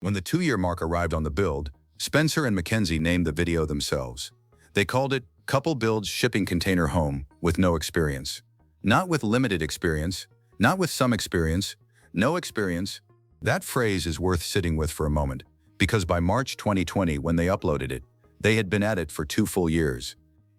When the 2-year mark arrived on the build, Spenser and Mackenzie named the video themselves. They called it Couple Builds Shipping Container Home with No Experience. Not with limited experience, not with some experience, no experience. That phrase is worth sitting with for a moment, because by March 2020, when they uploaded it, they had been at it for 2 full years.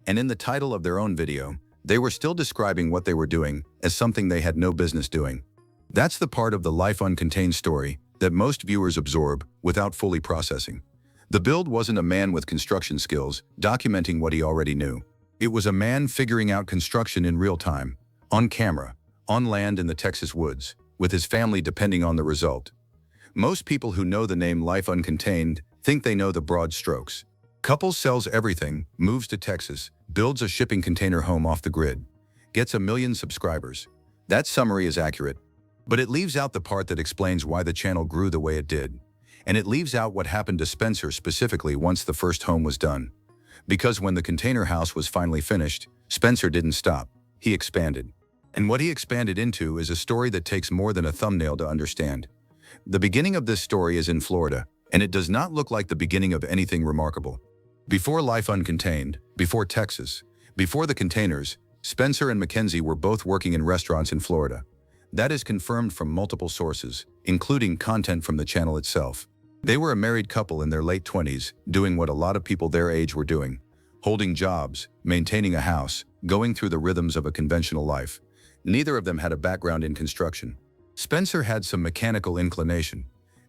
And in the title of their own video, they were still describing what they were doing as something they had no business doing. That's the part of the Life Uncontained story that most viewers absorb without fully processing. The build wasn't a man with construction skills documenting what he already knew. It was a man figuring out construction in real time, on camera, on land in the Texas woods, with his family depending on the result. Most people who know the name Life Uncontained think they know the broad strokes. Couple sells everything, moves to Texas, builds a shipping container home off the grid, gets 1 million subscribers. That summary is accurate, but it leaves out the part that explains why the channel grew the way it did. And it leaves out what happened to Spenser specifically once the first home was done. Because when the container house was finally finished, Spenser didn't stop. He expanded. And what he expanded into is a story that takes more than a thumbnail to understand. The beginning of this story is in Florida, and it does not look like the beginning of anything remarkable. Before Life Uncontained, before Texas, before the containers, Spenser and Mackenzie were both working in restaurants in Florida. That is confirmed from multiple sources, including content from the channel itself. They were a married couple in their late 20s, doing what a lot of people their age were doing, holding jobs, maintaining a house, going through the rhythms of a conventional life. Neither of them had a background in construction. Spenser had some mechanical inclination,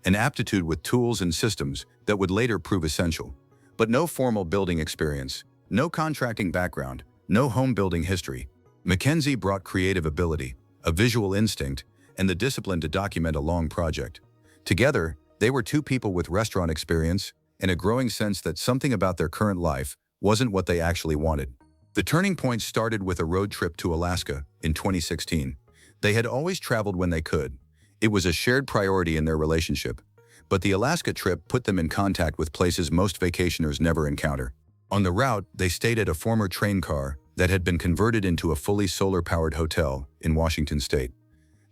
an aptitude with tools and systems that would later prove essential, but no formal building experience, no contracting background, no home building history. Mackenzie brought creative ability, a visual instinct, and the discipline to document a long project. Together, they were 2 people with restaurant experience and a growing sense that something about their current life wasn't what they actually wanted. The turning point started with a road trip to Alaska in 2016. They had always traveled when they could. It was a shared priority in their relationship. But the Alaska trip put them in contact with places most vacationers never encounter. On the route, they stayed at a former train car that had been converted into a fully solar-powered hotel in Washington state.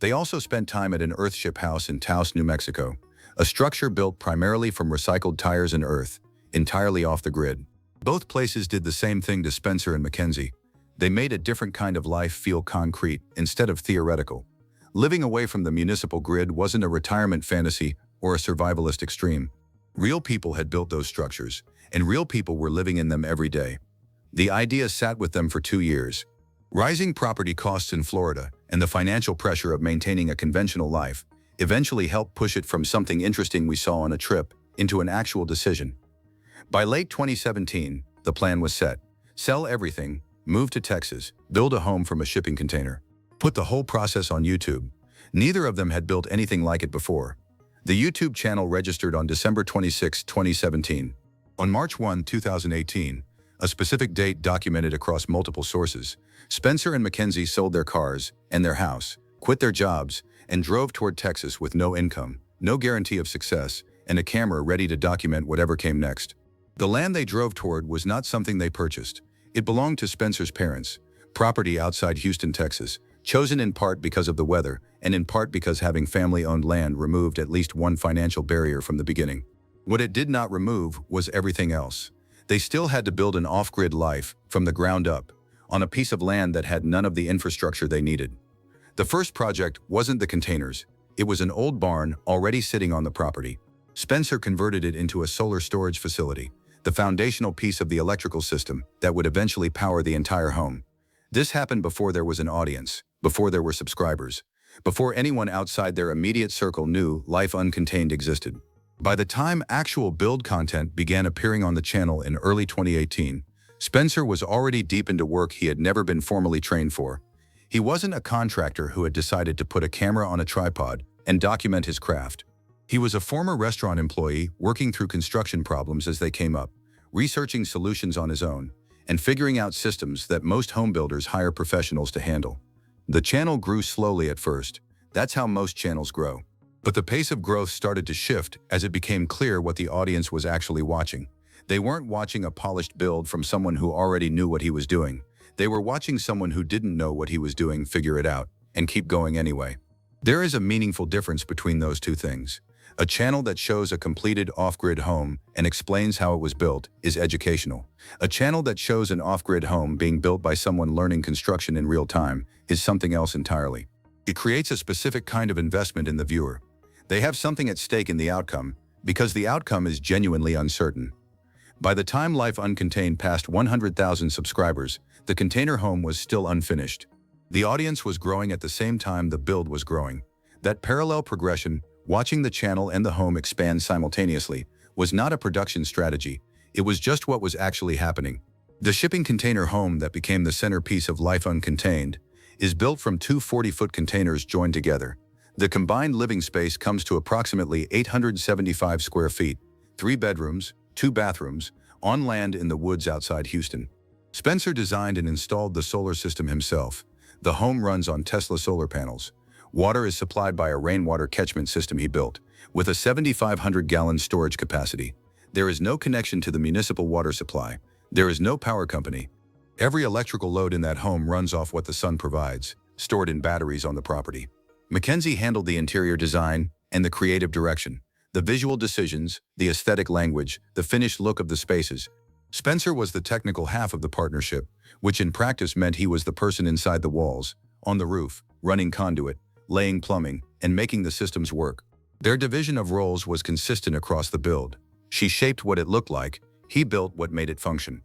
They also spent time at an Earthship house in Taos, New Mexico, a structure built primarily from recycled tires and earth, entirely off the grid. Both places did the same thing to Spenser and Mackenzie. They made a different kind of life feel concrete instead of theoretical. Living away from the municipal grid wasn't a retirement fantasy or a survivalist extreme. Real people had built those structures, and real people were living in them every day. The idea sat with them for 2 years. Rising property costs in Florida and the financial pressure of maintaining a conventional life eventually helped push it from something interesting we saw on a trip into an actual decision. By late 2017, the plan was set. Sell everything, move to Texas, build a home from a shipping container. Put the whole process on YouTube. Neither of them had built anything like it before. The YouTube channel registered on December 26, 2017. On March 1, 2018, a specific date documented across multiple sources, Spenser and Mackenzie sold their cars and their house, quit their jobs, and drove toward Texas with no income, no guarantee of success, and a camera ready to document whatever came next. The land they drove toward was not something they purchased. It belonged to Spenser's parents, property outside Houston, Texas, chosen in part because of the weather and in part because having family-owned land removed at least one financial barrier from the beginning. What it did not remove was everything else. They still had to build an off-grid life from the ground up, on a piece of land that had none of the infrastructure they needed. The first project wasn't the containers. It was an old barn already sitting on the property. Spenser converted it into a solar storage facility, the foundational piece of the electrical system that would eventually power the entire home. This happened before there was an audience, before there were subscribers, before anyone outside their immediate circle knew Life Uncontained existed. By the time actual build content began appearing on the channel in early 2018, Spenser was already deep into work he had never been formally trained for. He wasn't a contractor who had decided to put a camera on a tripod and document his craft. He was a former restaurant employee working through construction problems as they came up, researching solutions on his own, and figuring out systems that most home builders hire professionals to handle. The channel grew slowly at first. That's how most channels grow. But the pace of growth started to shift as it became clear what the audience was actually watching. They weren't watching a polished build from someone who already knew what he was doing. They were watching someone who didn't know what he was doing figure it out and keep going anyway. There is a meaningful difference between those two things. A channel that shows a completed off-grid home and explains how it was built is educational. A channel that shows an off-grid home being built by someone learning construction in real time is something else entirely. It creates a specific kind of investment in the viewer. They have something at stake in the outcome because the outcome is genuinely uncertain. By the time Life Uncontained passed 100,000 subscribers, the container home was still unfinished. The audience was growing at the same time the build was growing. That parallel progression, watching the channel and the home expand simultaneously, was not a production strategy. It was just what was actually happening. The shipping container home that became the centerpiece of Life Uncontained is built from two 40-foot containers joined together. The combined living space comes to approximately 875 square feet, 3 bedrooms, 2 bathrooms, on land in the woods outside Houston. Spenser designed and installed the solar system himself. The home runs on Tesla solar panels. Water is supplied by a rainwater catchment system he built, with a 7,500-gallon storage capacity. There is no connection to the municipal water supply. There is no power company. Every electrical load in that home runs off what the sun provides, stored in batteries on the property. Mackenzie handled the interior design and the creative direction, the visual decisions, the aesthetic language, the finished look of the spaces. Spenser was the technical half of the partnership, which in practice meant he was the person inside the walls, on the roof, running conduit, laying plumbing, and making the systems work. Their division of roles was consistent across the build. She shaped what it looked like, he built what made it function.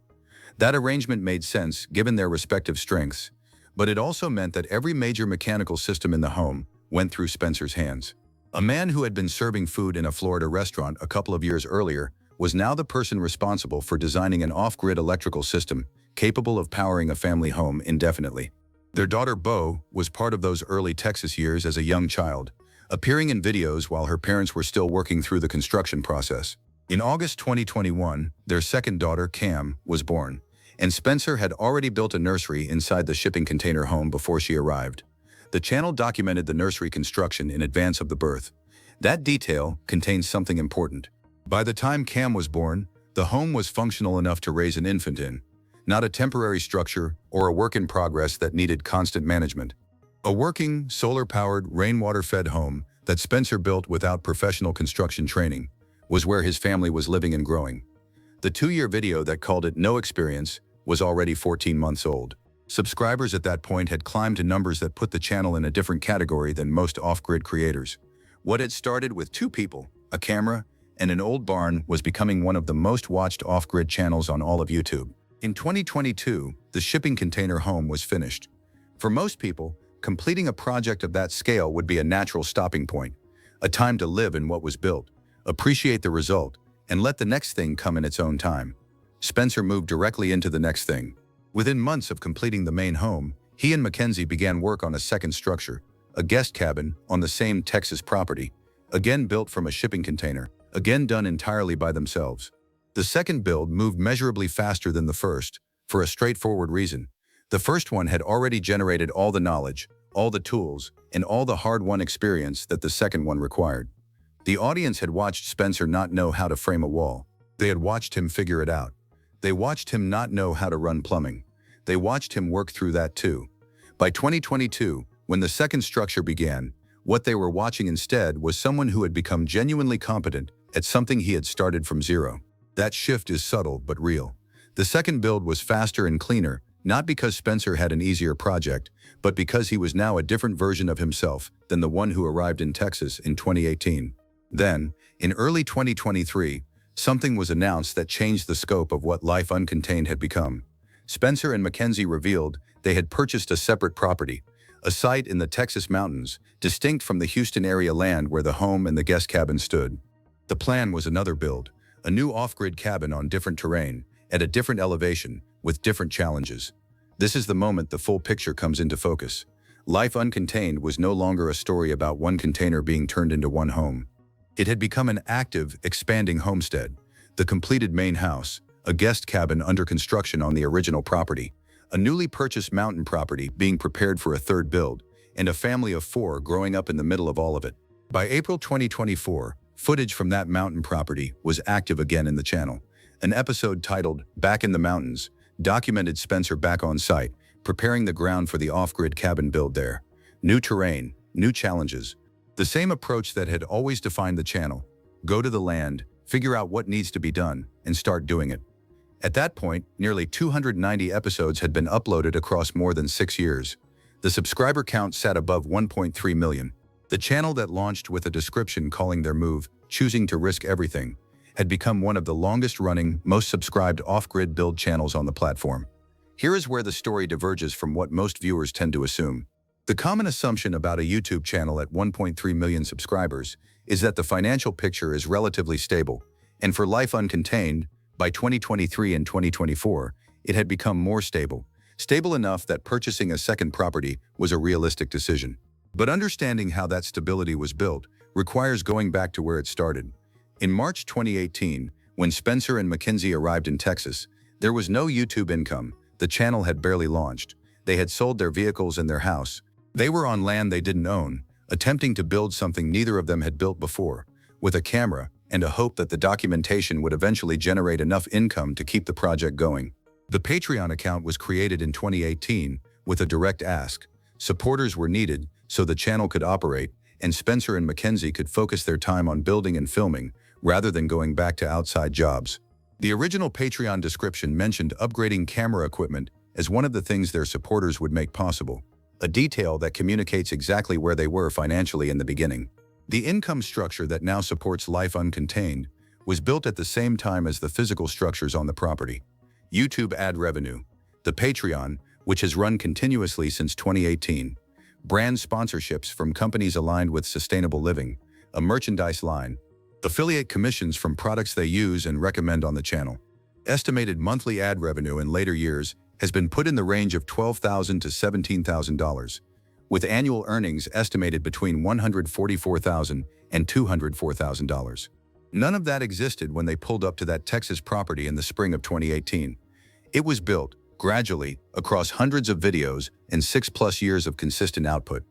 That arrangement made sense given their respective strengths, but it also meant that every major mechanical system in the home went through Spenser's hands. A man who had been serving food in a Florida restaurant a couple of years earlier was now the person responsible for designing an off-grid electrical system capable of powering a family home indefinitely. Their daughter Beau was part of those early Texas years as a young child, appearing in videos while her parents were still working through the construction process. In August 2021, their second daughter, Cam, was born, and Spenser had already built a nursery inside the shipping container home before she arrived. The channel documented the nursery construction in advance of the birth. That detail contains something important. By the time Cam was born, the home was functional enough to raise an infant in, not a temporary structure or a work in progress that needed constant management. A working, solar-powered, rainwater-fed home that Spenser built without professional construction training was where his family was living and growing. The 2-year video that called it No Experience was already 14 months old. Subscribers at that point had climbed to numbers that put the channel in a different category than most off-grid creators. What had started with 2 people, a camera, and an old barn was becoming one of the most watched off-grid channels on all of YouTube. In 2022, the shipping container home was finished. For most people, completing a project of that scale would be a natural stopping point, a time to live in what was built, appreciate the result, and let the next thing come in its own time. Spenser moved directly into the next thing. Within months of completing the main home, he and Mackenzie began work on a second structure, a guest cabin on the same Texas property, again built from a shipping container, again done entirely by themselves. The second build moved measurably faster than the first, for a straightforward reason. The first one had already generated all the knowledge, all the tools, and all the hard-won experience that the second one required. The audience had watched Spenser not know how to frame a wall. They had watched him figure it out. They watched him not know how to run plumbing. They watched him work through that too. By 2022, when the second structure began, what they were watching instead was someone who had become genuinely competent at something he had started from zero. That shift is subtle but real. The second build was faster and cleaner, not because Spenser had an easier project, but because he was now a different version of himself than the one who arrived in Texas in 2018. Then, in early 2023, something was announced that changed the scope of what Life Uncontained had become. Spenser and Mackenzie revealed they had purchased a separate property, a site in the Texas mountains, distinct from the Houston area land where the home and the guest cabin stood. The plan was another build, a new off-grid cabin on different terrain, at a different elevation, with different challenges. This is the moment the full picture comes into focus. Life Uncontained was no longer a story about one container being turned into one home. It had become an active, expanding homestead, the completed main house, a guest cabin under construction on the original property, a newly purchased mountain property being prepared for a third build, and a family of 4 growing up in the middle of all of it. By April 2024, footage from that mountain property was active again in the channel. An episode titled Back in the Mountains documented Spenser back on site, preparing the ground for the off-grid cabin build there. New terrain, new challenges. The same approach that had always defined the channel, go to the land, figure out what needs to be done, and start doing it. At that point, nearly 290 episodes had been uploaded across more than 6 years. The subscriber count sat above 1.3 million. The channel that launched with a description calling their move, "Choosing to Risk Everything," had become one of the longest-running, most subscribed off-grid build channels on the platform. Here is where the story diverges from what most viewers tend to assume. The common assumption about a YouTube channel at 1.3 million subscribers is that the financial picture is relatively stable, and for Life Uncontained, by 2023 and 2024, it had become more stable. Stable enough that purchasing a second property was a realistic decision. But understanding how that stability was built requires going back to where it started. In March 2018, when Spenser and Mackenzie arrived in Texas, there was no YouTube income. The channel had barely launched. They had sold their vehicles and their house. They were on land they didn't own, attempting to build something neither of them had built before, with a camera and a hope that the documentation would eventually generate enough income to keep the project going. The Patreon account was created in 2018 with a direct ask. Supporters were needed so the channel could operate, and Spenser and Mackenzie could focus their time on building and filming rather than going back to outside jobs. The original Patreon description mentioned upgrading camera equipment as one of the things their supporters would make possible, a detail that communicates exactly where they were financially in the beginning. The income structure that now supports Life Uncontained was built at the same time as the physical structures on the property. YouTube ad revenue, the Patreon, which has run continuously since 2018, brand sponsorships from companies aligned with sustainable living, a merchandise line, affiliate commissions from products they use and recommend on the channel. Estimated monthly ad revenue in later years has been put in the range of $12,000 to $17,000, with annual earnings estimated between $144,000 and $204,000. None of that existed when they pulled up to that Texas property in the spring of 2018. It was built, gradually, across hundreds of videos and 6+ years of consistent output.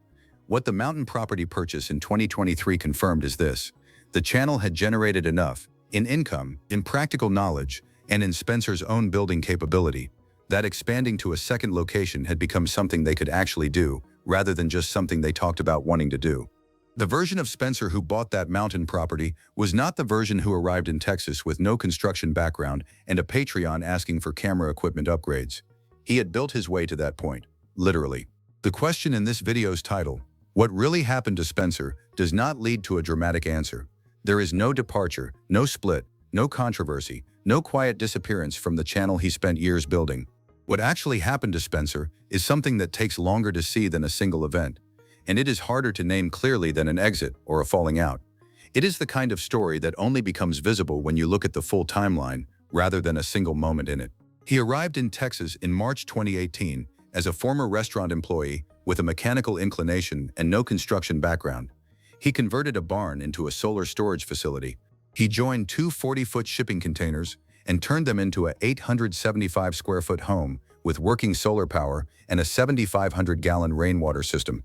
What the mountain property purchase in 2023 confirmed is this: the channel had generated enough, in income, in practical knowledge, and in Spenser's own building capability, that expanding to a second location had become something they could actually do, rather than just something they talked about wanting to do. The version of Spenser who bought that mountain property was not the version who arrived in Texas with no construction background and a Patreon asking for camera equipment upgrades. He had built his way to that point, literally. The question in this video's title, "What Really Happened to Spenser?" does not lead to a dramatic answer. There is no departure, no split, no controversy, no quiet disappearance from the channel he spent years building. What actually happened to Spenser is something that takes longer to see than a single event, and it is harder to name clearly than an exit or a falling out. It is the kind of story that only becomes visible when you look at the full timeline rather than a single moment in it. He arrived in Texas in March 2018 as a former restaurant employee with a mechanical inclination and no construction background. He converted a barn into a solar storage facility. He joined two 40-foot shipping containers and turned them into a 875-square-foot home with working solar power and a 7,500-gallon rainwater system.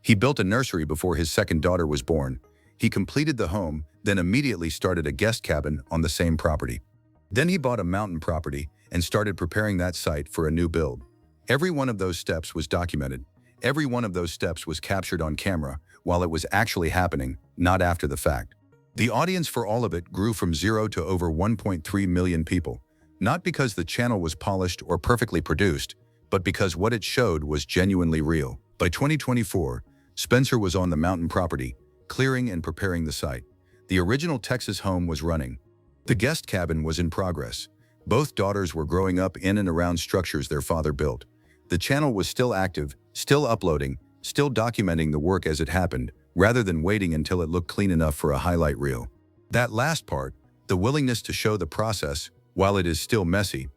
He built a nursery before his second daughter was born. He completed the home, then immediately started a guest cabin on the same property. Then he bought a mountain property and started preparing that site for a new build. Every one of those steps was documented. Every one of those steps was captured on camera while it was actually happening, not after the fact. The audience for all of it grew from 0 to over 1.3 million people, not because the channel was polished or perfectly produced, but because what it showed was genuinely real. By 2024, Spenser was on the mountain property, clearing and preparing the site. The original Texas home was running. The guest cabin was in progress. Both daughters were growing up in and around structures their father built. The channel was still active, still uploading, still documenting the work as it happened, rather than waiting until it looked clean enough for a highlight reel. That last part, the willingness to show the process, while it is still messy,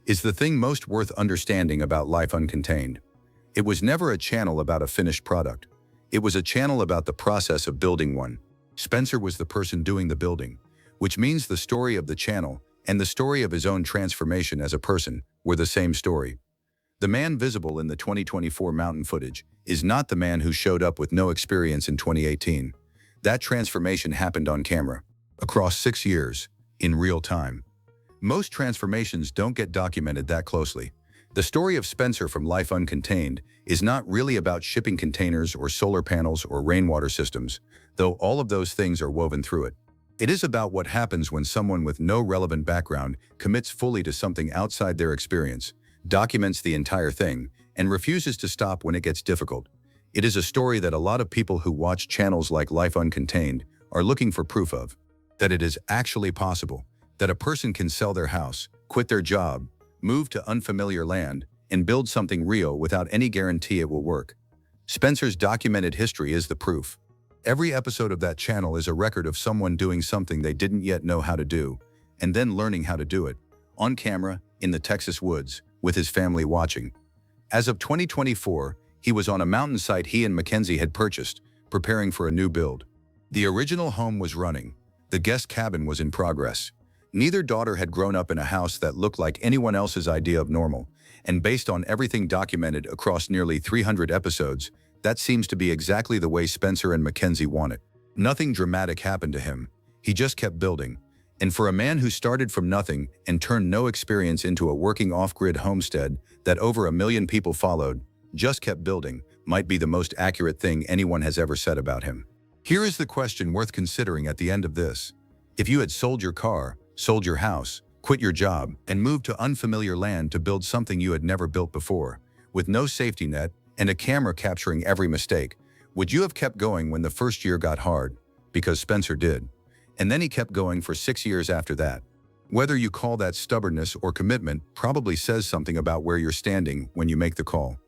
is the thing most worth understanding about Life Uncontained. It was never a channel about a finished product. It was a channel about the process of building one. Spenser was the person doing the building, which means the story of the channel and the story of his own transformation as a person were the same story. The man visible in the 2024 mountain footage is not the man who showed up with no experience in 2018. That transformation happened on camera, across 6 years, in real time. Most transformations don't get documented that closely. The story of Spenser from Life Uncontained is not really about shipping containers or solar panels or rainwater systems, though all of those things are woven through it. It is about what happens when someone with no relevant background commits fully to something outside their experience, documents the entire thing, and refuses to stop when it gets difficult. It is a story that a lot of people who watch channels like Life Uncontained are looking for proof of, that it is actually possible, that a person can sell their house, quit their job, move to unfamiliar land, and build something real without any guarantee it will work. Spenser's documented history is the proof. Every episode of that channel is a record of someone doing something they didn't yet know how to do, and then learning how to do it, on camera, in the Texas woods, with his family watching. As of 2024, he was on a mountain site he and Mackenzie had purchased, preparing for a new build. The original home was running. The guest cabin was in progress. Neither daughter had grown up in a house that looked like anyone else's idea of normal, and based on everything documented across nearly 300 episodes, that seems to be exactly the way Spenser and Mackenzie want it. Nothing dramatic happened to him. He just kept building. And for a man who started from nothing and turned no experience into a working off-grid homestead that over 1 million people followed, just kept building, might be the most accurate thing anyone has ever said about him. Here is the question worth considering at the end of this. If you had sold your car, sold your house, quit your job, and moved to unfamiliar land to build something you had never built before, with no safety net and a camera capturing every mistake, would you have kept going when the first year got hard? Because Spenser did. And then he kept going for 6 years after that. Whether you call that stubbornness or commitment probably says something about where you're standing when you make the call.